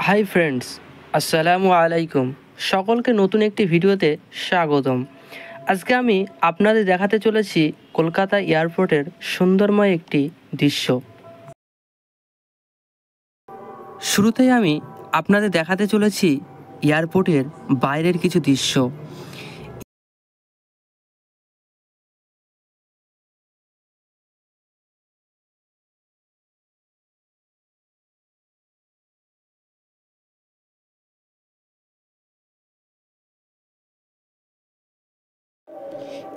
Hi friends, আসসালামু আলাইকুম। সকলকে নতুন একটি ভিডিওতে স্বাগতম। আজকে আমি আপনাদের দেখাতে চলেছি কলকাতা এয়ারপোর্টের সুন্দরময় একটি দৃশ্য। শুরুতেই আমি আপনাদের দেখাতে চলেছি এয়ারপোর্টের বাইরের কিছু দৃশ্য।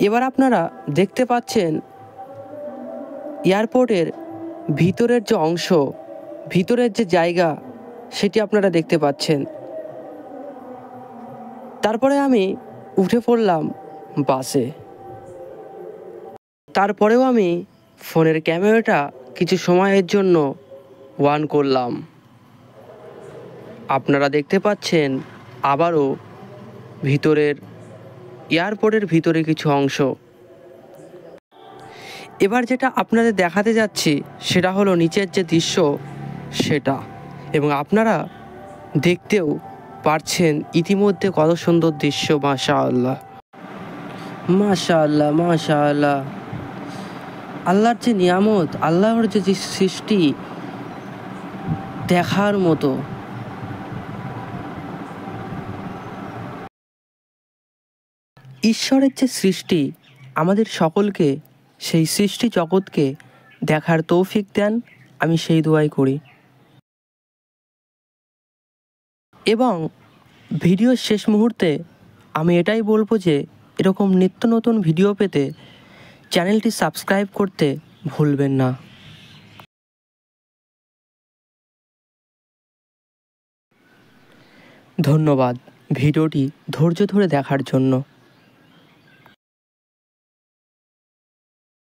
এবার আপনারা দেখতে পাচ্ছেন এয়ারপোর্টের ভিতরের যে অংশ, ভিতরের যে জায়গা, সেটি আপনারা দেখতে পাচ্ছেন। তারপরে আমি উঠে পড়লাম বাসে। তারপরেও আমি ফোনের ক্যামেরাটা কিছু সময়ের জন্য অন করলাম। আপনারা দেখতে পাচ্ছেন আবারও ভিতরের এয়ারপোর্টের ভিতরে কিছু অংশ। এবার যেটা আপনাদের দেখাতে যাচ্ছি সেটা হলো নিচের যে দৃশ্য সেটা, এবং আপনারা দেখতেও পারছেন ইতিমধ্যে কত সুন্দর দৃশ্য। মাশাআল্লাহ, মাশাআল্লাহ, মাশাআল্লাহ। আল্লাহর যে নিয়ামত, আল্লাহর যে সৃষ্টি দেখার মতো। ঈশ্বরের যে সৃষ্টি, আমাদের সকলকে সেই সৃষ্টি জগৎকে দেখার তৌফিক দেন, আমি সেই দোয়াই করি। এবং ভিডিওর শেষ মুহূর্তে আমি এটাই বলবো যে এরকম নিত্য নতুন ভিডিও পেতে চ্যানেলটি সাবস্ক্রাইব করতে ভুলবেন না। ধন্যবাদ ভিডিওটি ধৈর্য ধরে দেখার জন্য।